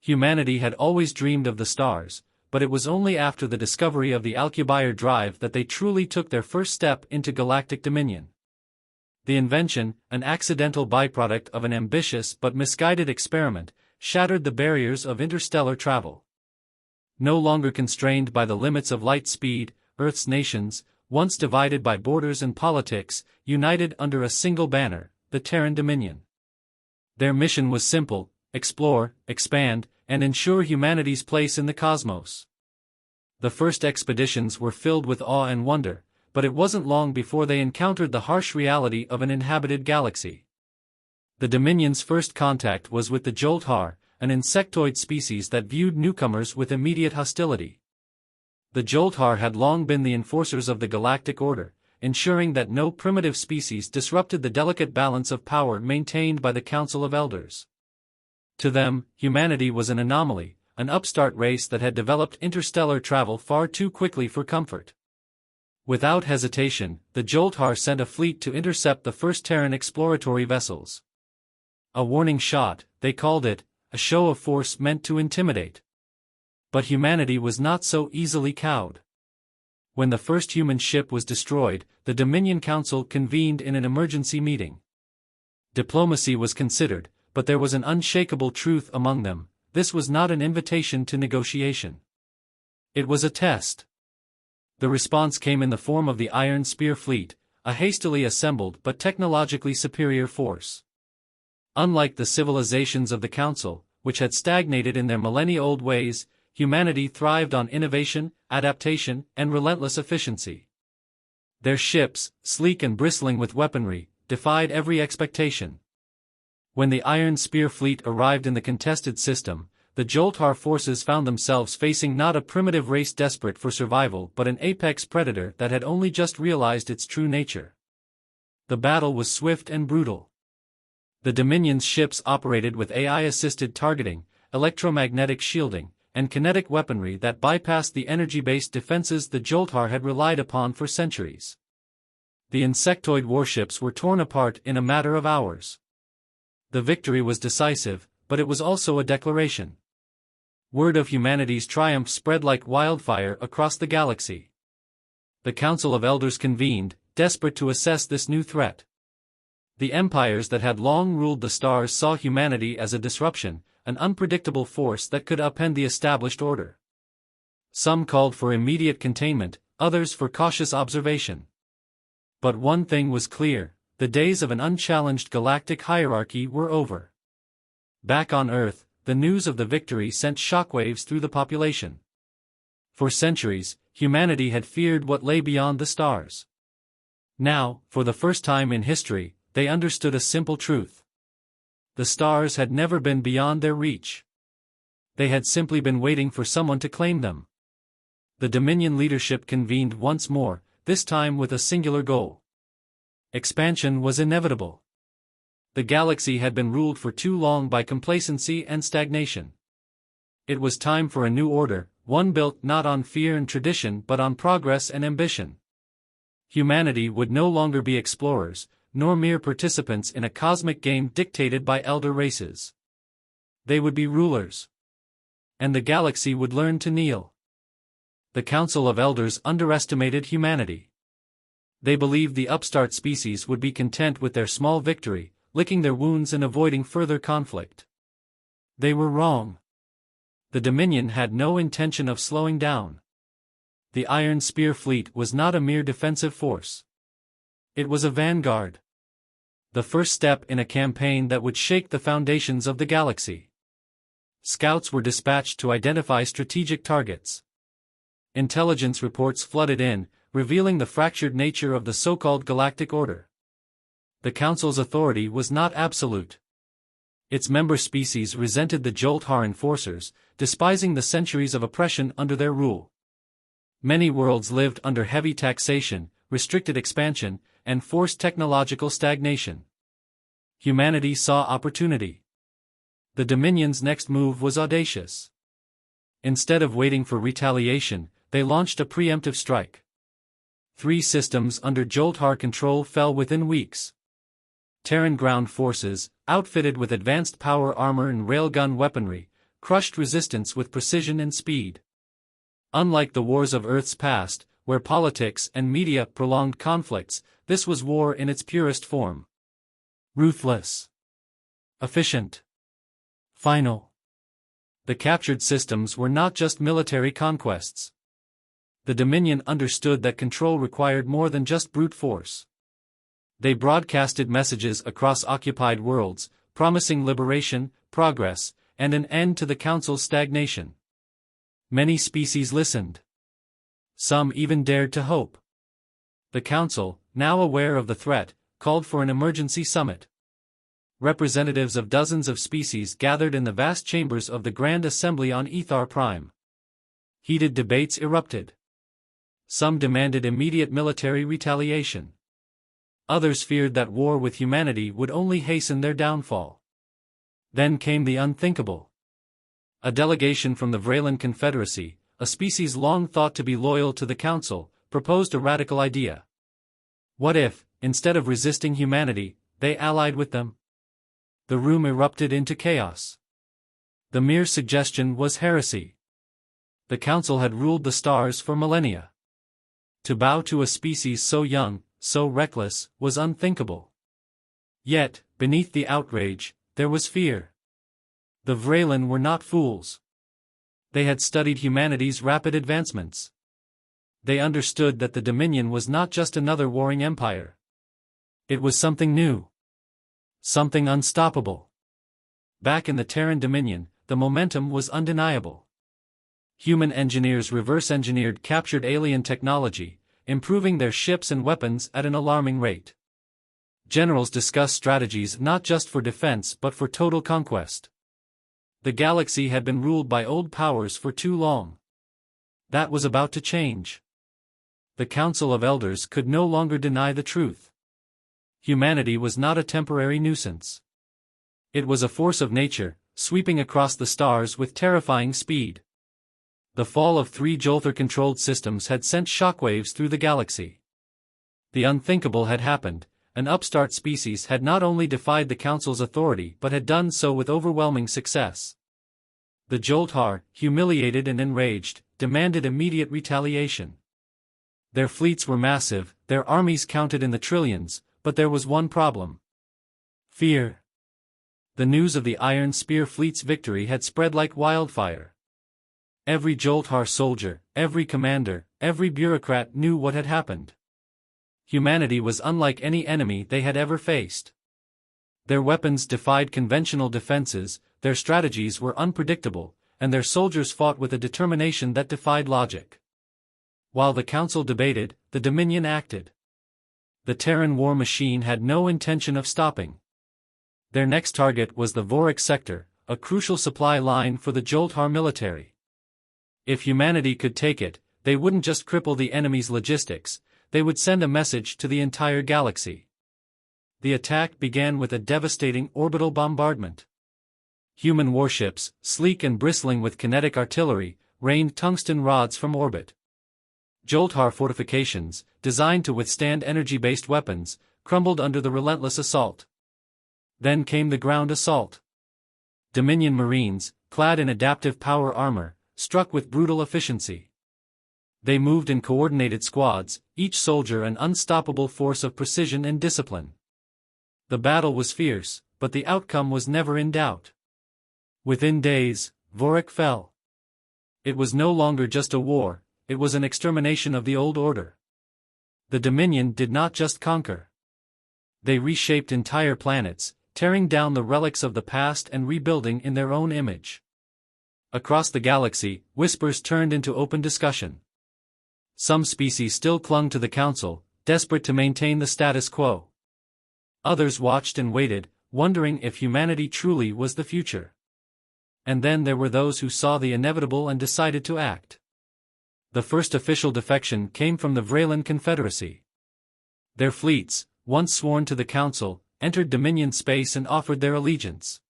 Humanity had always dreamed of the stars, but it was only after the discovery of the Alcubierre drive that they truly took their first step into galactic dominion. The invention, an accidental byproduct of an ambitious but misguided experiment, shattered the barriers of interstellar travel. No longer constrained by the limits of light speed, Earth's nations, once divided by borders and politics, united under a single banner, the Terran Dominion. Their mission was simple: explore, expand, and ensure humanity's place in the cosmos. The first expeditions were filled with awe and wonder, but it wasn't long before they encountered the harsh reality of an inhabited galaxy. The Dominion's first contact was with the Joltar, an insectoid species that viewed newcomers with immediate hostility. The Joltar had long been the enforcers of the galactic order, ensuring that no primitive species disrupted the delicate balance of power maintained by the Council of Elders. To them, humanity was an anomaly, an upstart race that had developed interstellar travel far too quickly for comfort. Without hesitation, the Joltar sent a fleet to intercept the first Terran exploratory vessels. A warning shot, they called it, a show of force meant to intimidate. But humanity was not so easily cowed. When the first human ship was destroyed, the Dominion Council convened in an emergency meeting. Diplomacy was considered, but there was an unshakable truth among them: this was not an invitation to negotiation. It was a test. The response came in the form of the Iron Spear Fleet, a hastily assembled but technologically superior force. Unlike the civilizations of the Council, which had stagnated in their millennia-old ways, humanity thrived on innovation, adaptation, and relentless efficiency. Their ships, sleek and bristling with weaponry, defied every expectation. When the Iron Spear Fleet arrived in the contested system, the Joltar forces found themselves facing not a primitive race desperate for survival but an apex predator that had only just realized its true nature. The battle was swift and brutal. The Dominion's ships operated with AI-assisted targeting, electromagnetic shielding, and kinetic weaponry that bypassed the energy-based defenses the Joltar had relied upon for centuries. The insectoid warships were torn apart in a matter of hours. The victory was decisive, but it was also a declaration. Word of humanity's triumph spread like wildfire across the galaxy. The Council of Elders convened, desperate to assess this new threat. The empires that had long ruled the stars saw humanity as a disruption, an unpredictable force that could upend the established order. Some called for immediate containment, others for cautious observation. But one thing was clear: the days of an unchallenged galactic hierarchy were over. Back on Earth, the news of the victory sent shockwaves through the population. For centuries, humanity had feared what lay beyond the stars. Now, for the first time in history, they understood a simple truth. The stars had never been beyond their reach. They had simply been waiting for someone to claim them. The Dominion leadership convened once more, this time with a singular goal. Expansion was inevitable. The galaxy had been ruled for too long by complacency and stagnation. It was time for a new order, one built not on fear and tradition but on progress and ambition. Humanity would no longer be explorers, nor mere participants in a cosmic game dictated by elder races. They would be rulers. And the galaxy would learn to kneel. The Council of Elders underestimated humanity. They believed the upstart species would be content with their small victory, licking their wounds and avoiding further conflict. They were wrong. The Dominion had no intention of slowing down. The Iron Spear Fleet was not a mere defensive force. It was a vanguard. The first step in a campaign that would shake the foundations of the galaxy. Scouts were dispatched to identify strategic targets. Intelligence reports flooded in, revealing the fractured nature of the so-called galactic order. The Council's authority was not absolute. Its member species resented the Joltar enforcers, despising the centuries of oppression under their rule. Many worlds lived under heavy taxation, restricted expansion, and forced technological stagnation. Humanity saw opportunity. The Dominion's next move was audacious. Instead of waiting for retaliation, they launched a preemptive strike. 3 systems under Joltar control fell within weeks. Terran ground forces, outfitted with advanced power armor and railgun weaponry, crushed resistance with precision and speed. Unlike the wars of Earth's past, where politics and media prolonged conflicts, this was war in its purest form. Ruthless. Efficient. Final. The captured systems were not just military conquests. The Dominion understood that control required more than just brute force. They broadcasted messages across occupied worlds, promising liberation, progress, and an end to the Council's stagnation. Many species listened. Some even dared to hope. The Council, now aware of the threat, called for an emergency summit. Representatives of dozens of species gathered in the vast chambers of the Grand Assembly on Ethar Prime. Heated debates erupted. Some demanded immediate military retaliation. Others feared that war with humanity would only hasten their downfall. Then came the unthinkable. A delegation from the Vraylan Confederacy, a species long thought to be loyal to the Council, proposed a radical idea. What if, instead of resisting humanity, they allied with them? The room erupted into chaos. The mere suggestion was heresy. The Council had ruled the stars for millennia. To bow to a species so young, so reckless, was unthinkable. Yet, beneath the outrage, there was fear. The Vraylan were not fools. They had studied humanity's rapid advancements. They understood that the Dominion was not just another warring empire. It was something new. Something unstoppable. Back in the Terran Dominion, the momentum was undeniable. Human engineers reverse-engineered captured alien technology, improving their ships and weapons at an alarming rate. Generals discussed strategies not just for defense but for total conquest. The galaxy had been ruled by old powers for too long. That was about to change. The Council of Elders could no longer deny the truth. Humanity was not a temporary nuisance. It was a force of nature, sweeping across the stars with terrifying speed. The fall of 3 Jolthor-controlled systems had sent shockwaves through the galaxy. The unthinkable had happened. An upstart species had not only defied the Council's authority but had done so with overwhelming success. The Jolthar, humiliated and enraged, demanded immediate retaliation. Their fleets were massive, their armies counted in the trillions, but there was one problem. Fear. The news of the Iron Spear fleet's victory had spread like wildfire. Every Jolthar soldier, every commander, every bureaucrat knew what had happened. Humanity was unlike any enemy they had ever faced. Their weapons defied conventional defenses, their strategies were unpredictable, and their soldiers fought with a determination that defied logic. While the Council debated, the Dominion acted. The Terran war machine had no intention of stopping. Their next target was the Vorik sector, a crucial supply line for the Jolthar military. If humanity could take it, they wouldn't just cripple the enemy's logistics, they would send a message to the entire galaxy. The attack began with a devastating orbital bombardment. Human warships, sleek and bristling with kinetic artillery, rained tungsten rods from orbit. Jolthar fortifications, designed to withstand energy-based weapons, crumbled under the relentless assault. Then came the ground assault. Dominion Marines, clad in adaptive power armor, struck with brutal efficiency. They moved in coordinated squads, each soldier an unstoppable force of precision and discipline. The battle was fierce, but the outcome was never in doubt. Within days, Vorik fell. It was no longer just a war, it was an extermination of the old order. The Dominion did not just conquer. They reshaped entire planets, tearing down the relics of the past and rebuilding in their own image. Across the galaxy, whispers turned into open discussion. Some species still clung to the Council, desperate to maintain the status quo. Others watched and waited, wondering if humanity truly was the future. And then there were those who saw the inevitable and decided to act. The first official defection came from the Vraylan Confederacy. Their fleets, once sworn to the Council, entered Dominion space and offered their allegiance.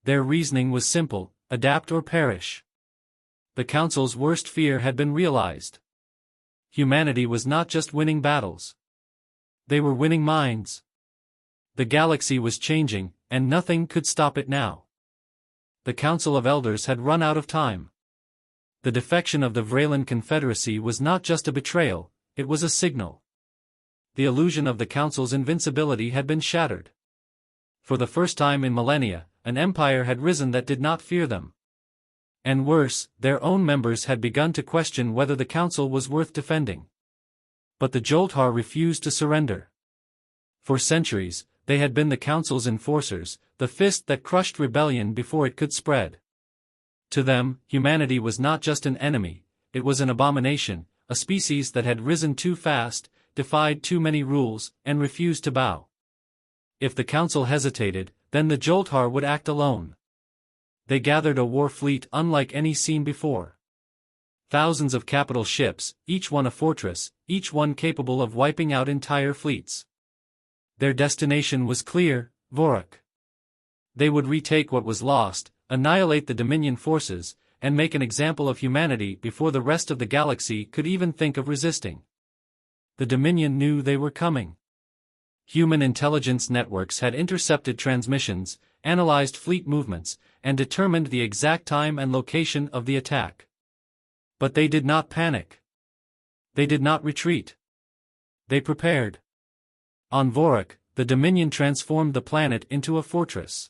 Their reasoning was simple: adapt or perish. The Council's worst fear had been realized. Humanity was not just winning battles. They were winning minds. The galaxy was changing, and nothing could stop it now. the Council of Elders had run out of time. The defection of the Vraylan Confederacy was not just a betrayal, it was a signal. The illusion of the Council's invincibility had been shattered. For the first time in millennia, an empire had risen that did not fear them. And worse, their own members had begun to question whether the Council was worth defending. But the Joltar refused to surrender. For centuries, they had been the Council's enforcers, the fist that crushed rebellion before it could spread. To them, humanity was not just an enemy, it was an abomination, a species that had risen too fast, defied too many rules, and refused to bow. If the Council hesitated, then the Joltar would act alone. They gathered a war fleet unlike any seen before. Thousands of capital ships, each one a fortress, each one capable of wiping out entire fleets. Their destination was clear, Vorak. They would retake what was lost, annihilate the Dominion forces, and make an example of humanity before the rest of the galaxy could even think of resisting. The Dominion knew they were coming. Human intelligence networks had intercepted transmissions, analyzed fleet movements, and determined the exact time and location of the attack. But they did not panic. They did not retreat. They prepared. On Vorak, the Dominion transformed the planet into a fortress.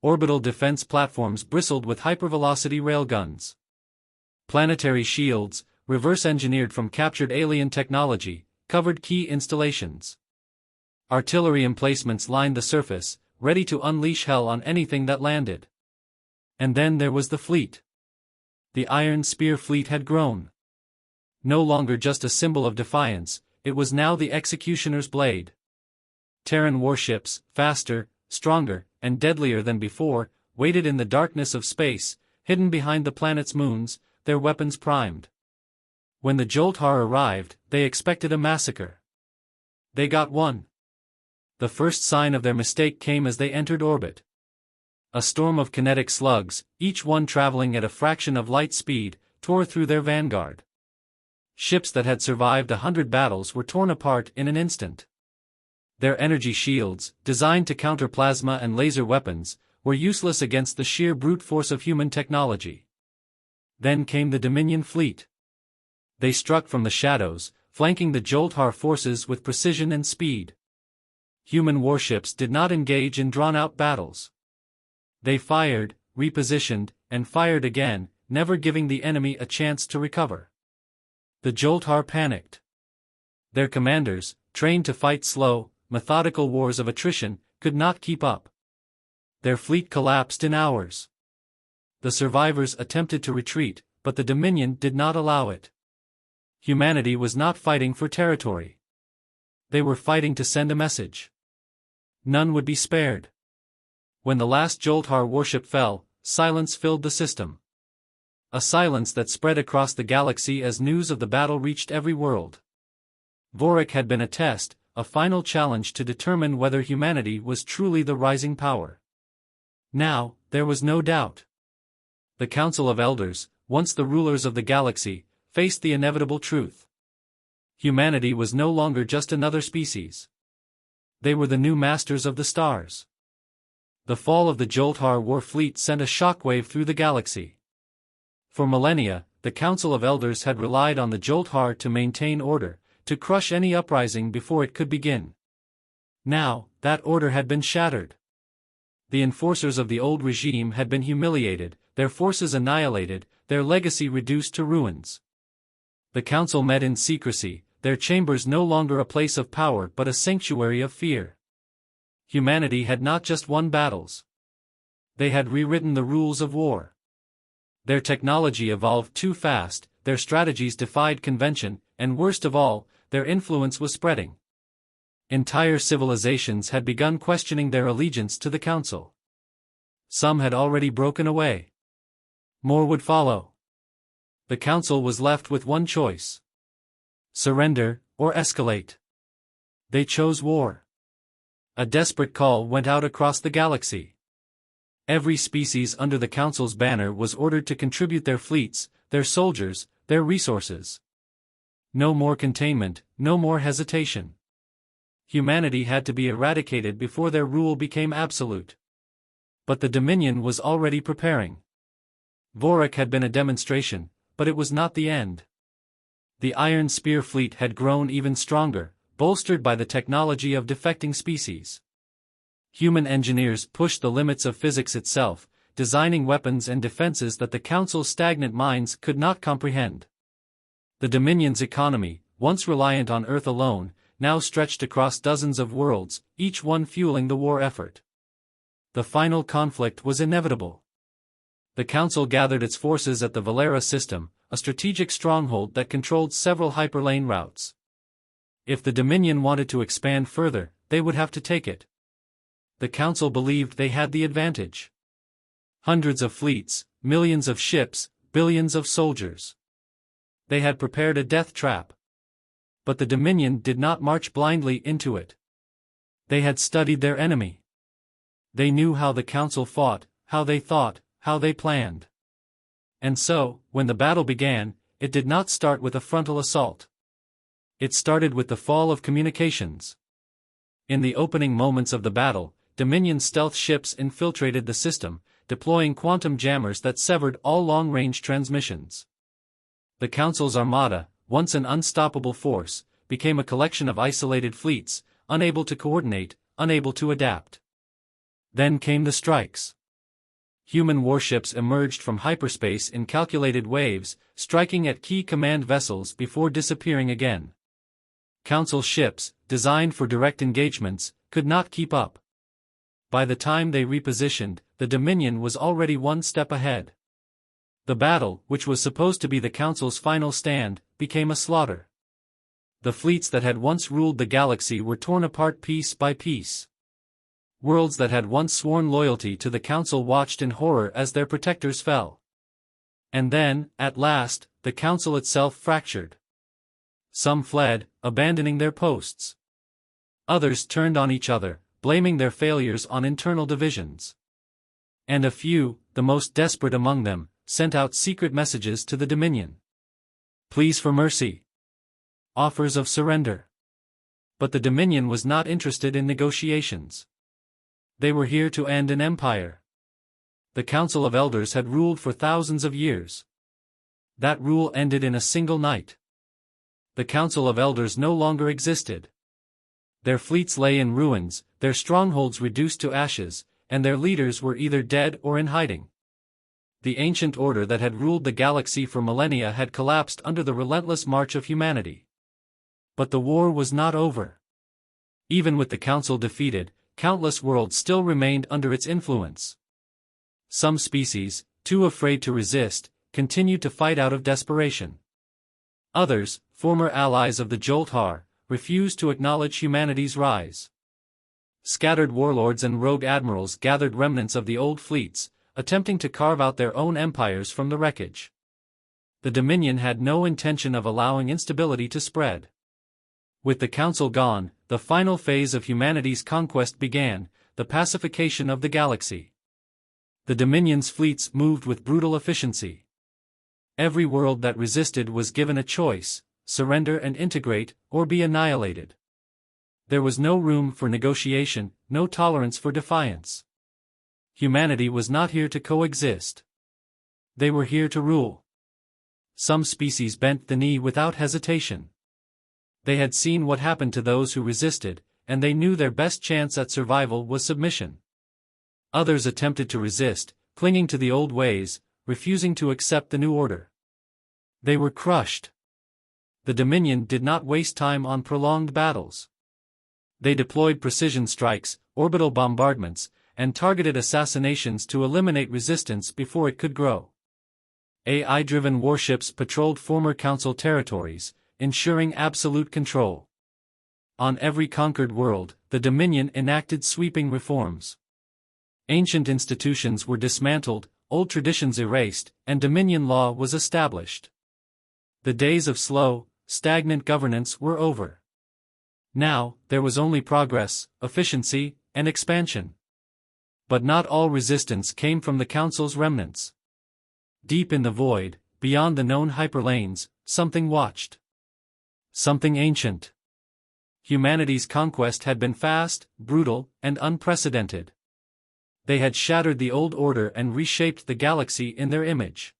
Orbital defense platforms bristled with hypervelocity railguns. Planetary shields, reverse-engineered from captured alien technology, covered key installations. Artillery emplacements lined the surface, ready to unleash hell on anything that landed. And then there was the fleet. The Iron Spear fleet had grown. No longer just a symbol of defiance, it was now the executioner's blade. Terran warships, faster, stronger, and deadlier than before, waited in the darkness of space, hidden behind the planet's moons, their weapons primed. When the Joltar arrived, they expected a massacre. They got one. The first sign of their mistake came as they entered orbit. A storm of kinetic slugs, each one traveling at a fraction of light speed, tore through their vanguard. Ships that had survived 100 battles were torn apart in an instant. Their energy shields, designed to counter plasma and laser weapons, were useless against the sheer brute force of human technology. Then came the Dominion fleet. They struck from the shadows, flanking the Joltar forces with precision and speed. Human warships did not engage in drawn-out battles. They fired, repositioned, and fired again, never giving the enemy a chance to recover. The Joltar panicked. Their commanders, trained to fight slow, methodical wars of attrition, could not keep up. Their fleet collapsed in hours. The survivors attempted to retreat, but the Dominion did not allow it. Humanity was not fighting for territory. They were fighting to send a message. None would be spared. When the last Joltar warship fell, silence filled the system. A silence that spread across the galaxy as news of the battle reached every world. Vorak had been a test, a final challenge to determine whether humanity was truly the rising power. Now, there was no doubt. The Council of Elders, once the rulers of the galaxy, faced the inevitable truth. Humanity was no longer just another species. They were the new masters of the stars. The fall of the Joltar war fleet sent a shockwave through the galaxy. For millennia, the Council of Elders had relied on the Joltar to maintain order, to crush any uprising before it could begin. Now, that order had been shattered. The enforcers of the old regime had been humiliated, their forces annihilated, their legacy reduced to ruins. The Council met in secrecy, their chambers no longer a place of power but a sanctuary of fear. Humanity had not just won battles. They had rewritten the rules of war. Their technology evolved too fast, their strategies defied convention, and worst of all, their influence was spreading. Entire civilizations had begun questioning their allegiance to the Council. Some had already broken away. More would follow. The Council was left with one choice: surrender, or escalate. They chose war. A desperate call went out across the galaxy. Every species under the Council's banner was ordered to contribute their fleets, their soldiers, their resources. No more containment, no more hesitation. Humanity had to be eradicated before their rule became absolute. But the Dominion was already preparing. Vorik had been a demonstration, but it was not the end. The Iron Spear fleet had grown even stronger, bolstered by the technology of defecting species. Human engineers pushed the limits of physics itself, designing weapons and defenses that the Council's stagnant minds could not comprehend. The Dominion's economy, once reliant on Earth alone, now stretched across dozens of worlds, each one fueling the war effort. The final conflict was inevitable. The Council gathered its forces at the Valera system, a strategic stronghold that controlled several hyperlane routes. If the Dominion wanted to expand further, they would have to take it. The Council believed they had the advantage. Hundreds of fleets, millions of ships, billions of soldiers. They had prepared a death trap. But the Dominion did not march blindly into it. They had studied their enemy. They knew how the Council fought, how they thought, how they planned. And so, when the battle began, it did not start with a frontal assault. It started with the fall of communications. In the opening moments of the battle, Dominion stealth ships infiltrated the system, deploying quantum jammers that severed all long-range transmissions. The Council's armada, once an unstoppable force, became a collection of isolated fleets, unable to coordinate, unable to adapt. Then came the strikes. Human warships emerged from hyperspace in calculated waves, striking at key command vessels before disappearing again. Council ships, designed for direct engagements, could not keep up. By the time they repositioned, the Dominion was already one step ahead. The battle, which was supposed to be the Council's final stand, became a slaughter. The fleets that had once ruled the galaxy were torn apart piece by piece. Worlds that had once sworn loyalty to the Council watched in horror as their protectors fell. And then, at last, the Council itself fractured. Some fled, abandoning their posts. Others turned on each other, blaming their failures on internal divisions. And a few, the most desperate among them, sent out secret messages to the Dominion. Pleas for mercy. Offers of surrender. But the Dominion was not interested in negotiations. They were here to end an empire. The Council of Elders had ruled for thousands of years. That rule ended in a single night. The Council of Elders no longer existed. Their fleets lay in ruins, their strongholds reduced to ashes, and their leaders were either dead or in hiding. The ancient order that had ruled the galaxy for millennia had collapsed under the relentless march of humanity. But the war was not over. Even with the Council defeated, countless worlds still remained under its influence. Some species, too afraid to resist, continued to fight out of desperation. Others, former allies of the Joltar, refused to acknowledge humanity's rise. Scattered warlords and rogue admirals gathered remnants of the old fleets, attempting to carve out their own empires from the wreckage. The Dominion had no intention of allowing instability to spread. With the Council gone, the final phase of humanity's conquest began, the pacification of the galaxy. The Dominion's fleets moved with brutal efficiency. Every world that resisted was given a choice: surrender and integrate, or be annihilated. There was no room for negotiation, no tolerance for defiance. Humanity was not here to coexist. They were here to rule. Some species bent the knee without hesitation. They had seen what happened to those who resisted, and they knew their best chance at survival was submission. Others attempted to resist, clinging to the old ways, refusing to accept the new order. They were crushed. The Dominion did not waste time on prolonged battles. They deployed precision strikes, orbital bombardments, and targeted assassinations to eliminate resistance before it could grow. AI-driven warships patrolled former Council territories, ensuring absolute control. On every conquered world, the Dominion enacted sweeping reforms. Ancient institutions were dismantled, old traditions erased, and Dominion law was established. The days of slow, stagnant governance were over. Now, there was only progress, efficiency, and expansion. But not all resistance came from the Council's remnants. Deep in the void, beyond the known hyperlanes, something watched. Something ancient. Humanity's conquest had been fast, brutal, and unprecedented. They had shattered the old order and reshaped the galaxy in their image.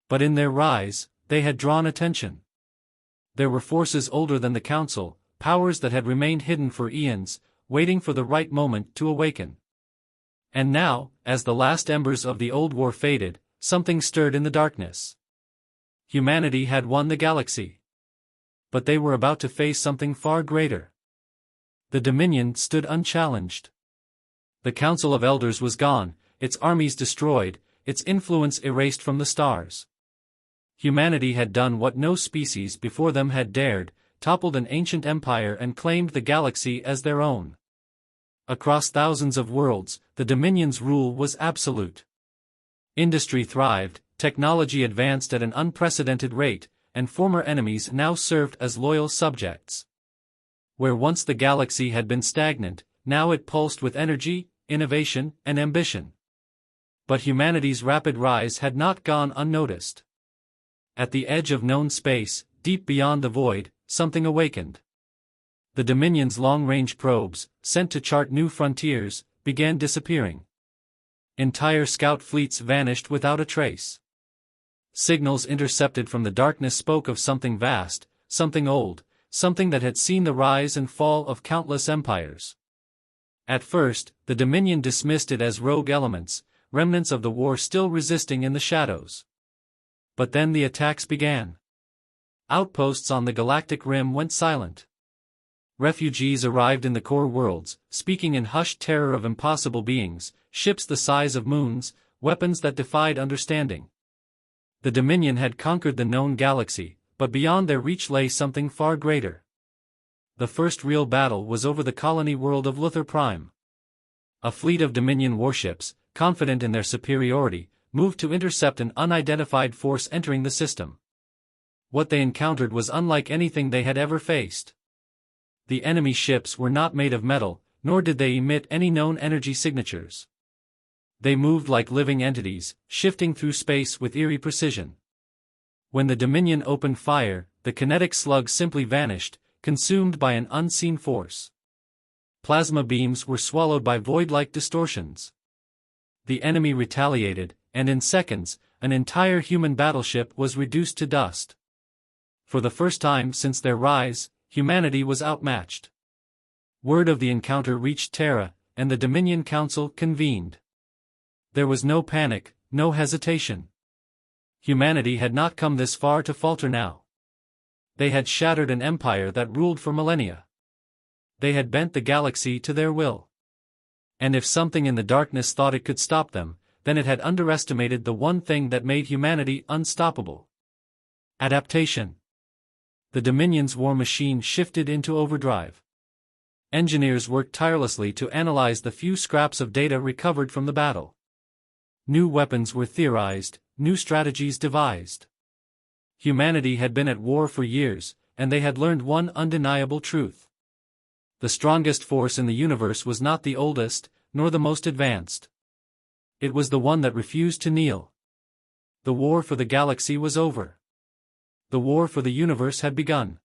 But in their rise, they had drawn attention. There were forces older than the Council, powers that had remained hidden for eons, waiting for the right moment to awaken. And now, as the last embers of the old war faded, something stirred in the darkness. Humanity had won the galaxy. But they were about to face something far greater. The Dominion stood unchallenged. The Council of Elders was gone, its armies destroyed, its influence erased from the stars. Humanity had done what no species before them had dared, toppled an ancient empire and claimed the galaxy as their own. Across thousands of worlds, the Dominion's rule was absolute. Industry thrived, technology advanced at an unprecedented rate, and former enemies now served as loyal subjects. Where once the galaxy had been stagnant, now it pulsed with energy, innovation, and ambition. But humanity's rapid rise had not gone unnoticed. At the edge of known space, deep beyond the void, something awakened. The Dominion's long-range probes, sent to chart new frontiers, began disappearing. Entire scout fleets vanished without a trace. Signals intercepted from the darkness spoke of something vast, something old, something that had seen the rise and fall of countless empires. At first, the Dominion dismissed it as rogue elements, remnants of the war still resisting in the shadows. But then the attacks began. Outposts on the galactic rim went silent. Refugees arrived in the core worlds, speaking in hushed terror of impossible beings, ships the size of moons, weapons that defied understanding. The Dominion had conquered the known galaxy, but beyond their reach lay something far greater. The first real battle was over the colony world of Luthor Prime. A fleet of Dominion warships, confident in their superiority, moved to intercept an unidentified force entering the system. What they encountered was unlike anything they had ever faced. The enemy ships were not made of metal, nor did they emit any known energy signatures. They moved like living entities, shifting through space with eerie precision. When the Dominion opened fire, the kinetic slug simply vanished, consumed by an unseen force. Plasma beams were swallowed by void-like distortions. The enemy retaliated, and in seconds, an entire human battleship was reduced to dust. For the first time since their rise, humanity was outmatched. Word of the encounter reached Terra, and the Dominion Council convened. There was no panic, no hesitation. Humanity had not come this far to falter now. They had shattered an empire that ruled for millennia. They had bent the galaxy to their will. And if something in the darkness thought it could stop them, then it had underestimated the one thing that made humanity unstoppable. Adaptation. The Dominion's war machine shifted into overdrive. Engineers worked tirelessly to analyze the few scraps of data recovered from the battle. New weapons were theorized, new strategies devised. Humanity had been at war for years, and they had learned one undeniable truth. The strongest force in the universe was not the oldest, nor the most advanced. It was the one that refused to kneel. The war for the galaxy was over. The war for the universe had begun.